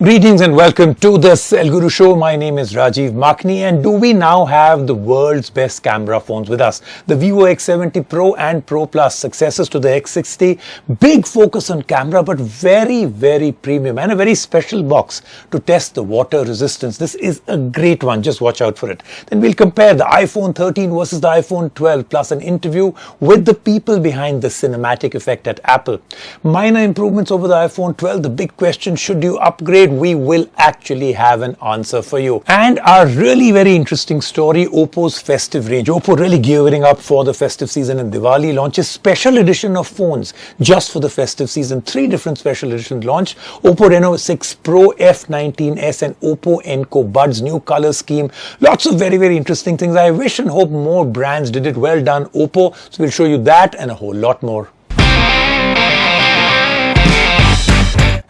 Greetings and welcome to the Cell Guru Show. My name is Rajiv Makhni, and do we now have the world's best camera phones with us? The Vivo X70 Pro and Pro Plus, successors to the X60. Big focus on camera, but very, very premium and a very special box to test the water resistance. This is a great one. Just watch out for it. Then we'll compare the iPhone 13 versus the iPhone 12, plus an interview with the people behind the cinematic effect at Apple. Minor improvements over the iPhone 12. The big question, should you upgrade? We will actually have an answer for you. And our really very interesting story, Oppo's festive range. Oppo really gearing up for the festive season, and Diwali launches special edition of phones just for the festive season. 3 different special editions launched. Oppo Reno 6 Pro, F19s and Oppo Enco Buds, new color scheme. Lots of very, very interesting things. I wish and hope more brands did it. Well done, Oppo. So we'll show you that and a whole lot more.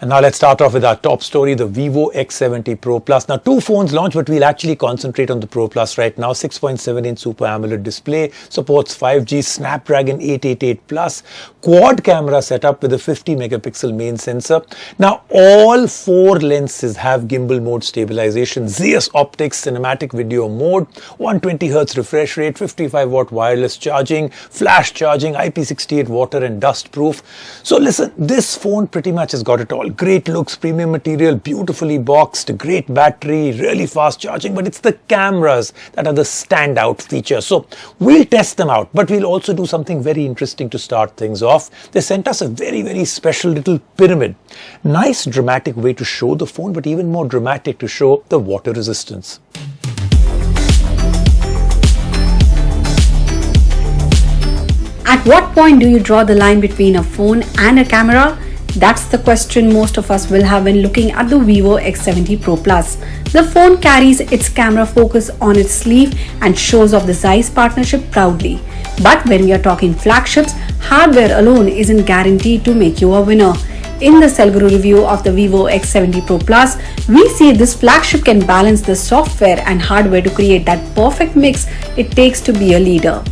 And now let's start off with our top story, the Vivo X70 Pro Plus. Now 2 phones launched, but we'll actually concentrate on the Pro Plus right now. 6.7-inch Super AMOLED display, supports 5G, Snapdragon 888 Plus, quad camera setup with a 50 megapixel main sensor. Now all 4 lenses have gimbal mode stabilization, Zeiss optics, cinematic video mode, 120 Hz refresh rate, 55 watt wireless charging, flash charging, IP68 water and dust proof. So listen, this phone pretty much has got it all. Great looks, premium material, beautifully boxed, great battery, really fast charging, but it's the cameras that are the standout feature. So we'll test them out, but we'll also do something very interesting to start things off. They sent us a very, very special little pyramid. Nice dramatic way to show the phone, but even more dramatic to show the water resistance. At what point do you draw the line between a phone and a camera? That's the question most of us will have when looking at the Vivo X70 Pro Plus. The phone carries its camera focus on its sleeve and shows off the Zeiss partnership proudly. But when we are talking flagships, hardware alone isn't guaranteed to make you a winner. In the Cell Guru review of the Vivo X70 Pro Plus, we see this flagship can balance the software and hardware to create that perfect mix it takes to be a leader.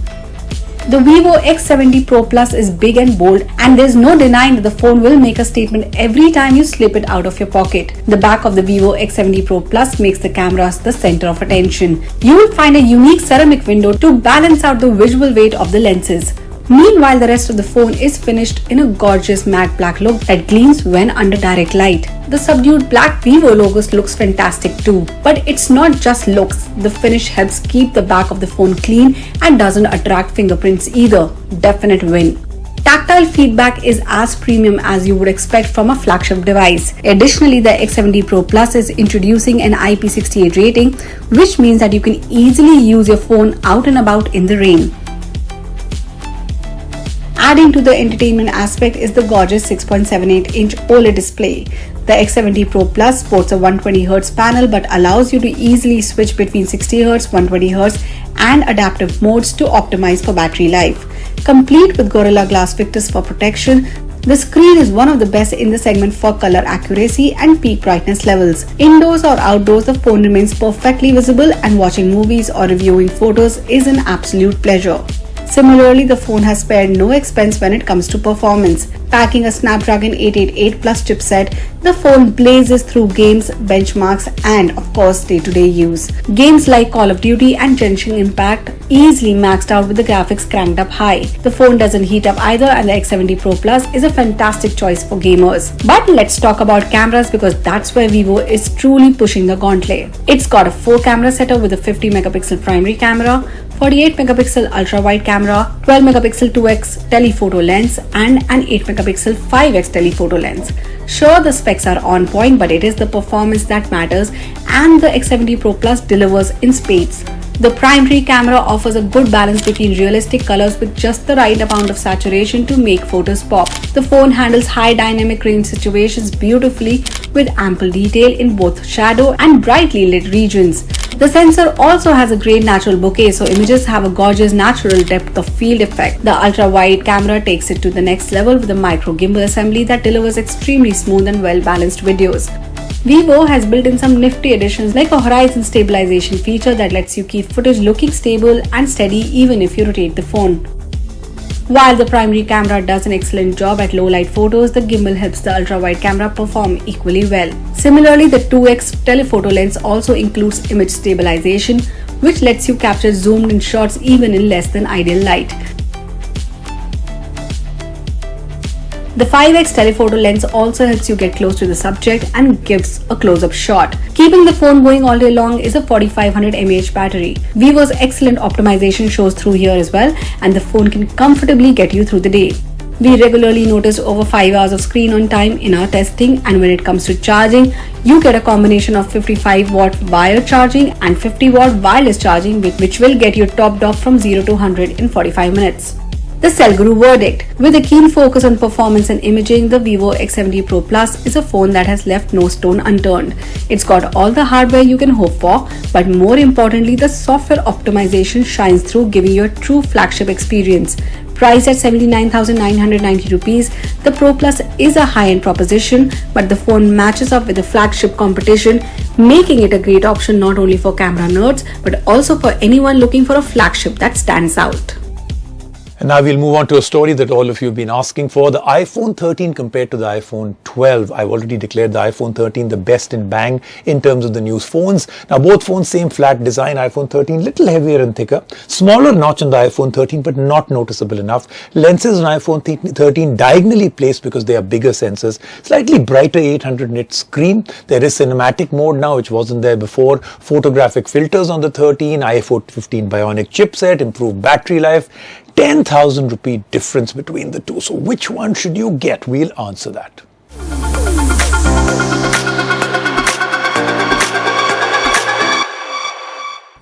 The Vivo X70 Pro Plus is big and bold, and there's no denying that the phone will make a statement every time you slip it out of your pocket. The back of the Vivo X70 Pro Plus makes the cameras the center of attention. You will find a unique ceramic window to balance out the visual weight of the lenses. Meanwhile, the rest of the phone is finished in a gorgeous matte black look that gleams when under direct light. The subdued black Vivo logos looks fantastic too. But it's not just looks. The finish helps keep the back of the phone clean and doesn't attract fingerprints either. Definite win. Tactile feedback is as premium as you would expect from a flagship device. Additionally, the X70 Pro Plus is introducing an IP68 rating, which means that you can easily use your phone out and about in the rain. Adding to the entertainment aspect is the gorgeous 6.78-inch OLED display. The X70 Pro Plus sports a 120Hz panel but allows you to easily switch between 60Hz, 120Hz and adaptive modes to optimize for battery life. Complete with Gorilla Glass Victus for protection, the screen is one of the best in the segment for color accuracy and peak brightness levels. Indoors or outdoors, the phone remains perfectly visible, and watching movies or reviewing photos is an absolute pleasure. Similarly, the phone has spared no expense when it comes to performance. Packing a Snapdragon 888 Plus chipset, the phone blazes through games, benchmarks and of course day-to-day use. Games like Call of Duty and Genshin Impact easily maxed out with the graphics cranked up high. The phone doesn't heat up either, and the X70 Pro Plus is a fantastic choice for gamers. But let's talk about cameras, because that's where Vivo is truly pushing the gauntlet. It's got a 4-camera setup with a 50 megapixel primary camera, 48 megapixel ultra-wide camera, 12 megapixel 2x telephoto lens and an 8 megapixel 5x telephoto lens. Sure, the specs are on point, but it is the performance that matters, and the X70 Pro Plus delivers in spades. The primary camera offers a good balance between realistic colors with just the right amount of saturation to make photos pop. The phone handles high dynamic range situations beautifully with ample detail in both shadow and brightly lit regions. The sensor also has a great natural bokeh, so images have a gorgeous natural depth of field effect. The ultra-wide camera takes it to the next level with a micro gimbal assembly that delivers extremely smooth and well-balanced videos. Vivo has built in some nifty additions like a horizon stabilization feature that lets you keep footage looking stable and steady even if you rotate the phone. While the primary camera does an excellent job at low light photos, the gimbal helps the ultra-wide camera perform equally well. Similarly, the 2x telephoto lens also includes image stabilization, which lets you capture zoomed-in shots even in less than ideal light. The 5x telephoto lens also helps you get close to the subject and gives a close-up shot. Keeping the phone going all day long is a 4500 mAh battery. Vivo's excellent optimization shows through here as well, and the phone can comfortably get you through the day. We regularly noticed over 5 hours of screen on time in our testing, and when it comes to charging, you get a combination of 55-watt wired charging and 50-watt wireless charging, which will get you topped off from 0 to 100 in 45 minutes. The Cell Guru verdict. With a keen focus on performance and imaging, the Vivo X70 Pro Plus is a phone that has left no stone unturned. It's got all the hardware you can hope for, but more importantly, the software optimization shines through, giving you a true flagship experience. Priced at 79,990 rupees, the Pro Plus is a high-end proposition, but the phone matches up with the flagship competition, making it a great option not only for camera nerds, but also for anyone looking for a flagship that stands out. And now we'll move on to a story that all of you have been asking for. The iPhone 13 compared to the iPhone 12. I've already declared the iPhone 13 the best in bang in terms of the new phones. Now both phones same flat design. iPhone 13 little heavier and thicker. Smaller notch on the iPhone 13 but not noticeable enough. Lenses on iPhone 13 diagonally placed because they are bigger sensors. Slightly brighter 800 nit screen. There is cinematic mode now which wasn't there before. Photographic filters on the 13. iPhone 15 Bionic chipset. Improved battery life. 10,000 rupee difference between the two. So which one should you get? We'll answer that.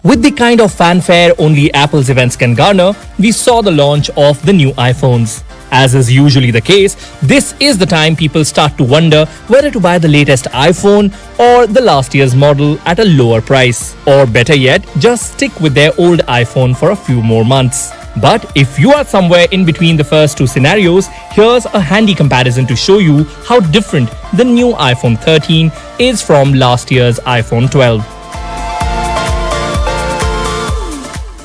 With the kind of fanfare only Apple's events can garner, we saw the launch of the new iPhones. As is usually the case, this is the time people start to wonder whether to buy the latest iPhone or the last year's model at a lower price. Or better yet, just stick with their old iPhone for a few more months. But if you are somewhere in between the first two scenarios, here's a handy comparison to show you how different the new iPhone 13 is from last year's iPhone 12.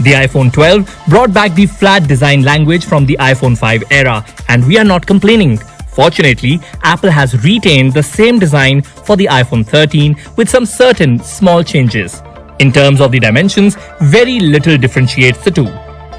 The iPhone 12 brought back the flat design language from the iPhone 5 era, and we are not complaining. Fortunately, Apple has retained the same design for the iPhone 13 with some certain small changes. In terms of the dimensions, very little differentiates the two.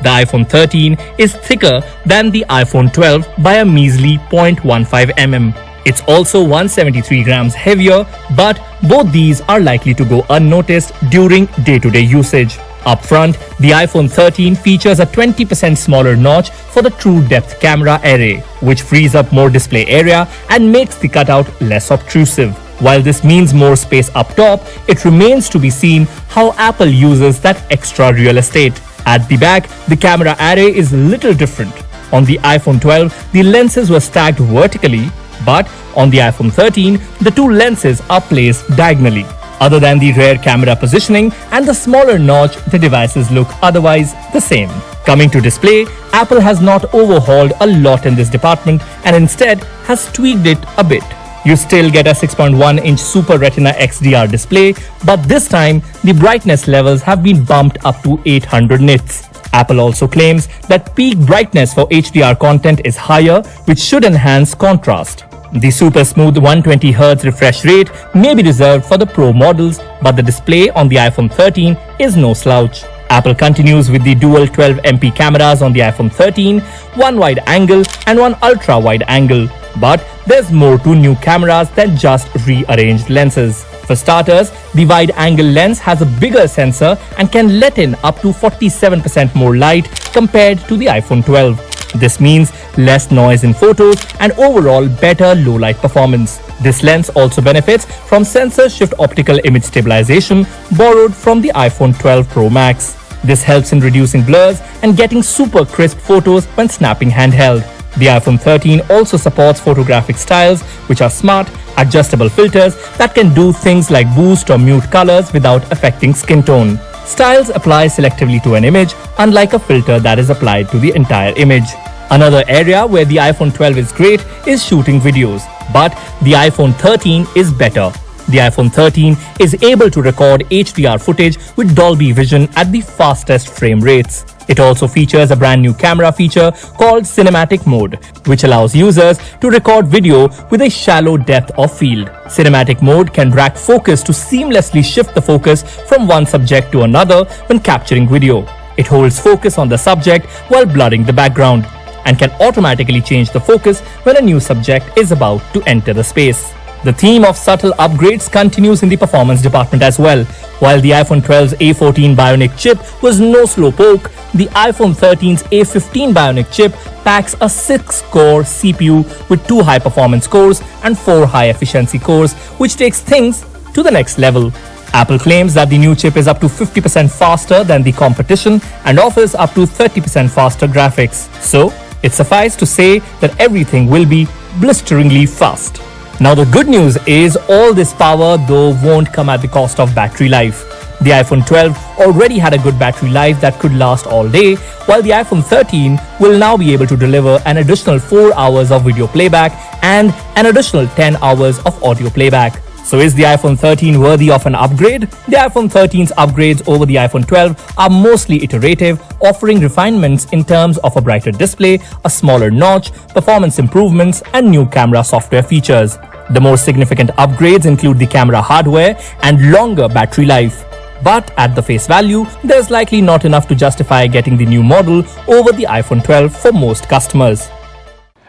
The iPhone 13 is thicker than the iPhone 12 by a measly 0.15 mm. It's also 173 grams heavier, but both these are likely to go unnoticed during day-to-day usage. Up front, the iPhone 13 features a 20% smaller notch for the true depth camera array, which frees up more display area and makes the cutout less obtrusive. While this means more space up top, it remains to be seen how Apple uses that extra real estate. At the back, the camera array is a little different. On the iPhone 12, the lenses were stacked vertically, but on the iPhone 13, the two lenses are placed diagonally. Other than the rear camera positioning and the smaller notch, the devices look otherwise the same. Coming to display, Apple has not overhauled a lot in this department and instead has tweaked it a bit. You still get a 6.1-inch Super Retina XDR display, but this time the brightness levels have been bumped up to 800 nits. Apple also claims that peak brightness for HDR content is higher, which should enhance contrast. The super smooth 120Hz refresh rate may be reserved for the Pro models, but the display on the iPhone 13 is no slouch. Apple continues with the dual 12MP cameras on the iPhone 13, one wide angle and one ultra wide angle. But there's more to new cameras than just rearranged lenses. For starters, the wide angle lens has a bigger sensor and can let in up to 47% more light compared to the iPhone 12. This means less noise in photos and overall better low light performance. This lens also benefits from sensor shift optical image stabilization borrowed from the iPhone 12 Pro Max. This helps in reducing blurs and getting super crisp photos when snapping handheld. The iPhone 13 also supports photographic styles, which are smart, adjustable filters that can do things like boost or mute colors without affecting skin tone. Styles apply selectively to an image, unlike a filter that is applied to the entire image. Another area where the iPhone 12 is great is shooting videos, but the iPhone 13 is better. The iPhone 13 is able to record HDR footage with Dolby Vision at the fastest frame rates. It also features a brand new camera feature called Cinematic Mode, which allows users to record video with a shallow depth of field. Cinematic Mode can drag focus to seamlessly shift the focus from one subject to another when capturing video. It holds focus on the subject while blurring the background, and can automatically change the focus when a new subject is about to enter the space. The theme of subtle upgrades continues in the performance department as well. While the iPhone 12's A14 Bionic chip was no slowpoke, the iPhone 13's A15 Bionic chip packs a 6-core CPU with 2 high-performance cores and 4 high-efficiency cores, which takes things to the next level. Apple claims that the new chip is up to 50% faster than the competition and offers up to 30% faster graphics. So, it suffices to say that everything will be blisteringly fast. Now the good news is all this power though won't come at the cost of battery life. The iPhone 12 already had a good battery life that could last all day, while the iPhone 13 will now be able to deliver an additional 4 hours of video playback and an additional 10 hours of audio playback. So is the iPhone 13 worthy of an upgrade? The iPhone 13's upgrades over the iPhone 12 are mostly iterative, offering refinements in terms of a brighter display, a smaller notch, performance improvements, and new camera software features. The more significant upgrades include the camera hardware and longer battery life. But at the face value, there's likely not enough to justify getting the new model over the iPhone 12 for most customers.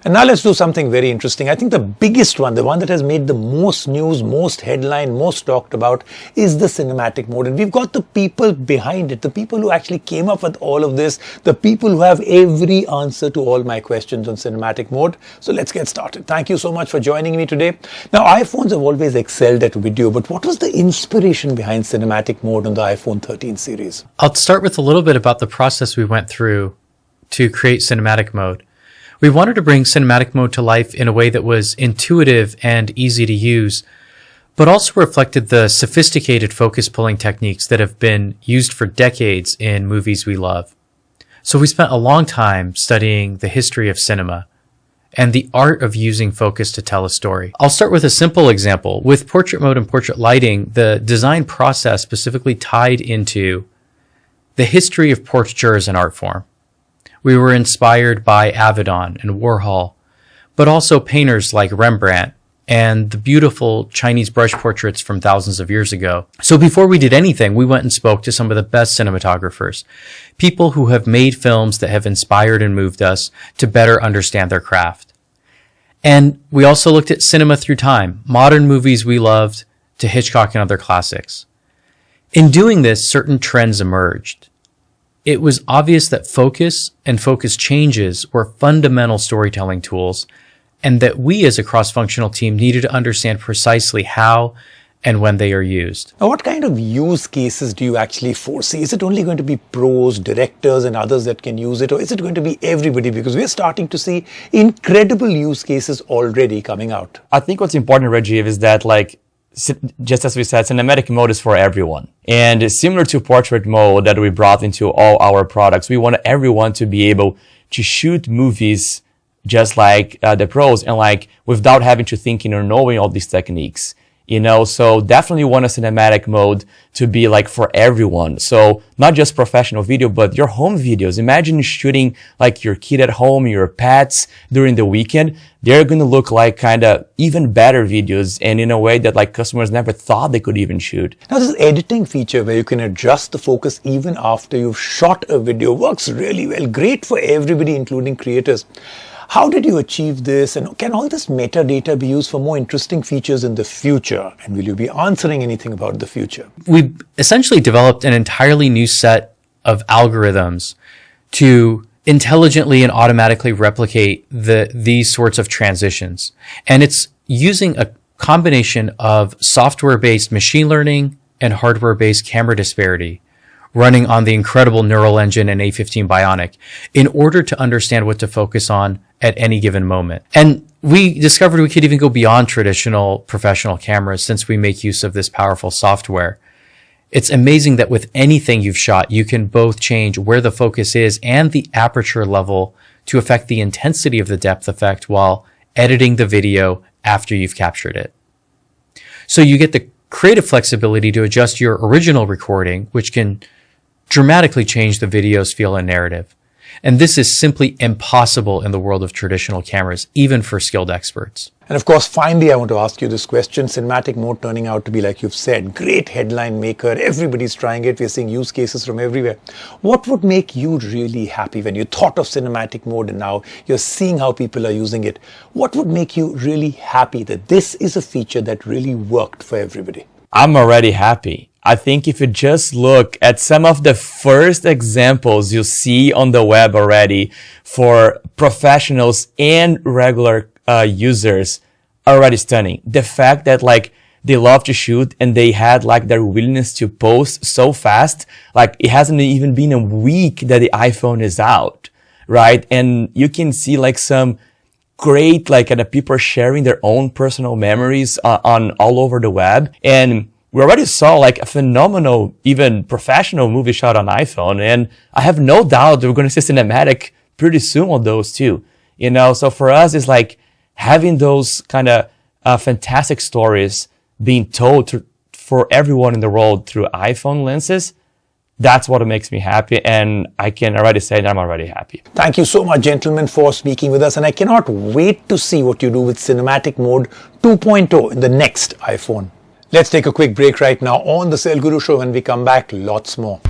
And now let's do something very interesting. I think the biggest one, the one that has made the most news, most headline, most talked about, is the cinematic mode. And we've got the people behind it, the people who actually came up with all of this, the people who have every answer to all my questions on cinematic mode. So let's get started. Thank you so much for joining me today. Now, iPhones have always excelled at video, but what was the inspiration behind cinematic mode on the iPhone 13 series? I'll start with a little bit about the process we went through to create cinematic mode. We wanted to bring cinematic mode to life in a way that was intuitive and easy to use, but also reflected the sophisticated focus pulling techniques that have been used for decades in movies we love. So we spent a long time studying the history of cinema and the art of using focus to tell a story. I'll start with a simple example. With portrait mode and portrait lighting, the design process specifically tied into the history of portraiture as an art form. We were inspired by Avedon and Warhol, but also painters like Rembrandt and the beautiful Chinese brush portraits from thousands of years ago. So before we did anything, we went and spoke to some of the best cinematographers, people who have made films that have inspired and moved us to better understand their craft. And we also looked at cinema through time, modern movies we loved to Hitchcock and other classics. In doing this, certain trends emerged. It was obvious that focus and focus changes were fundamental storytelling tools, and that we as a cross-functional team needed to understand precisely how and when they are used. Now, what kind of use cases do you actually foresee? Is it only going to be pros, directors, and others that can use it, or is it going to be everybody? Because we're starting to see incredible use cases already coming out. I think what's important, Rajiv, is that just as we said, cinematic mode is for everyone. And similar to portrait mode that we brought into all our products, we want everyone to be able to shoot movies just like the pros and without having to thinking or knowing all these techniques. So definitely want a cinematic mode to be for everyone. So not just professional video, but your home videos. Imagine shooting your kid at home, your pets during the weekend. They're going to look like kind of even better videos and in a way that customers never thought they could even shoot. Now, this editing feature where you can adjust the focus even after you've shot a video works really well. Great for everybody, including creators. How did you achieve this, and can all this metadata be used for more interesting features in the future? And will you be answering anything about the future? We essentially developed an entirely new set of algorithms to intelligently and automatically replicate these sorts of transitions. And it's using a combination of software-based machine learning and hardware-based camera disparity running on the incredible neural engine in A15 Bionic in order to understand what to focus on at any given moment. And we discovered we could even go beyond traditional professional cameras since we make use of this powerful software. It's amazing that with anything you've shot, you can both change where the focus is and the aperture level to affect the intensity of the depth effect while editing the video after you've captured it. So you get the creative flexibility to adjust your original recording, which can dramatically change the video's feel and narrative. And this is simply impossible in the world of traditional cameras, even for skilled experts. And of course, finally, I want to ask you this question. Cinematic mode turning out to be, like you've said, great headline maker. Everybody's trying it. We're seeing use cases from everywhere. What would make you really happy when you thought of cinematic mode and now you're seeing how people are using it? What would make you really happy that this is a feature that really worked for everybody? I'm already happy. I think if you just look at some of the first examples you see on the web already for professionals and regular users, already stunning. The fact that like they love to shoot and they had like their willingness to post so fast, like it hasn't even been a week that the iPhone is out, right? And you can see like some great, like people are sharing their own personal memories on all over the web. And we already saw like a phenomenal, even professional movie shot on iPhone. And I have no doubt we're going to see cinematic pretty soon on those too. You know, so for us, it's like having those kind of fantastic stories being told for everyone in the world through iPhone lenses. That's what makes me happy, and I can already say that I'm already happy. Thank you so much, gentlemen, for speaking with us, and I cannot wait to see what you do with Cinematic Mode 2.0 in the next iPhone. Let's take a quick break right now on the Sale Guru Show. When we come back, lots more.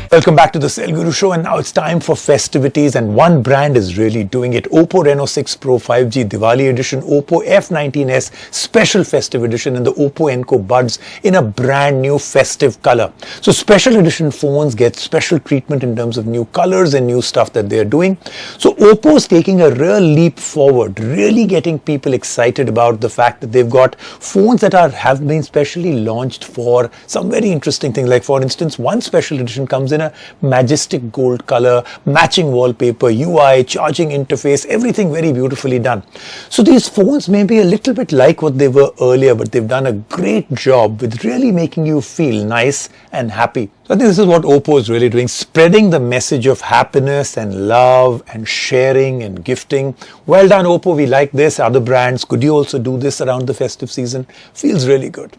Welcome back to the Sale Guru Show, and now it's time for festivities, and one brand is really doing it. Oppo Reno 6 Pro 5G Diwali Edition, Oppo F19s Special Festive Edition, and the Oppo Enco Buds in a brand new festive color. So special edition phones get special treatment in terms of new colors and new stuff that they're doing. So Oppo is taking a real leap forward, really getting people excited about the fact that they've got phones that have been specially launched for some very interesting things. Like for instance, one special edition comes in a majestic gold color, matching wallpaper, UI, charging interface, everything very beautifully done. So these phones may be a little bit like what they were earlier, but they've done a great job with really making you feel nice and happy. So I think this is what Oppo is really doing, spreading the message of happiness and love and sharing and gifting. Well done, Oppo. We like this. Other brands, could you also do this around the festive season? Feels really good.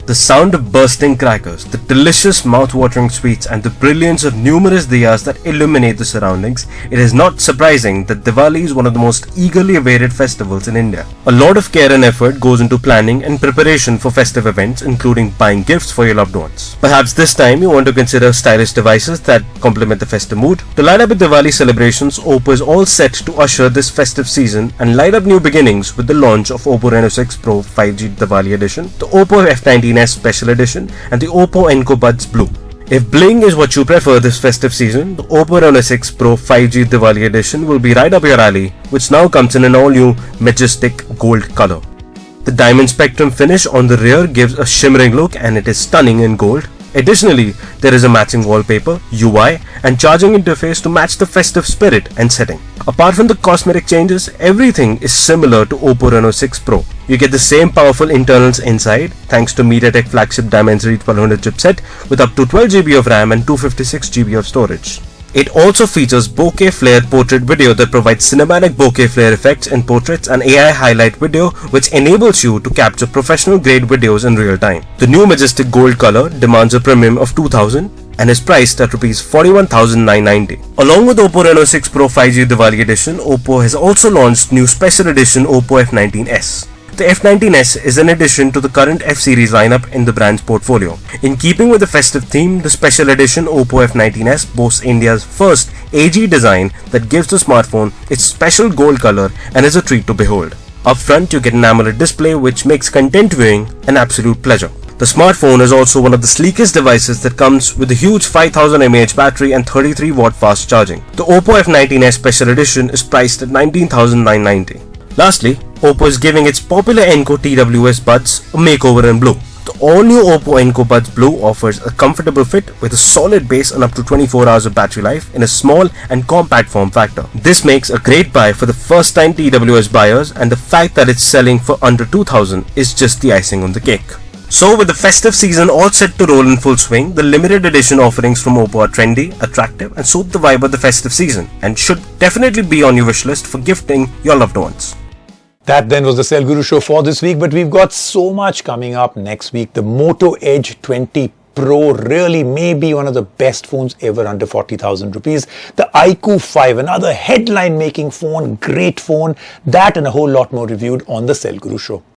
The sound of bursting crackers, the delicious mouth-watering sweets, and the brilliance of numerous diyas that illuminate the surroundings, it is not surprising that Diwali is one of the most eagerly awaited festivals in India. A lot of care and effort goes into planning and preparation for festive events, including buying gifts for your loved ones. Perhaps this time you want to consider stylish devices that complement the festive mood. To light up with Diwali celebrations, Oppo is all set to usher this festive season and light up new beginnings with the launch of Oppo Reno 6 Pro 5G Diwali Edition, the Oppo F19s Special Edition, and the Oppo Enco Buds Blue. If bling is what you prefer this festive season, the Oppo Reno 6 Pro 5G Diwali Edition will be right up your alley, which now comes in an all-new majestic gold color. The diamond spectrum finish on the rear gives a shimmering look, and it is stunning in gold. Additionally, there is a matching wallpaper, UI, and charging interface to match the festive spirit and setting. Apart from the cosmetic changes, everything is similar to Oppo Reno 6 Pro. You get the same powerful internals inside thanks to MediaTek flagship Dimensity 1200 chipset with up to 12GB of RAM and 256GB of storage. It also features bokeh flare portrait video that provides cinematic bokeh flare effects in portraits and AI highlight video, which enables you to capture professional grade videos in real time. The new majestic gold color demands a premium of 2000 and is priced at Rs 41,990. Along with Oppo Reno 6 Pro 5G Diwali Edition, Oppo has also launched new special edition Oppo F19s. The F19s is an addition to the current F series lineup in the brand's portfolio. In keeping with the festive theme, the special edition Oppo F19s boasts India's first AG design that gives the smartphone its special gold color and is a treat to behold. Up front, you get an AMOLED display which makes content viewing an absolute pleasure. The smartphone is also one of the sleekest devices that comes with a huge 5000 mAh battery and 33 watt fast charging. The Oppo F19s Special Edition is priced at 19,990. Lastly, Oppo is giving its popular Enco TWS buds a makeover in blue. The all-new Oppo Enco Buds Blue offers a comfortable fit with a solid base and up to 24 hours of battery life in a small and compact form factor. This makes a great buy for the first-time TWS buyers, and the fact that it's selling for under 2000 is just the icing on the cake. So with the festive season all set to roll in full swing, the limited edition offerings from Oppo are trendy, attractive and suit the vibe of the festive season and should definitely be on your wish list for gifting your loved ones. That then was the Cell Guru show for this week, but we've got so much coming up next week. The Moto Edge 20 Pro really may be one of the best phones ever under 40,000 rupees. The iQOO 5, another headline making phone, great phone. That and a whole lot more reviewed on the Cell Guru show.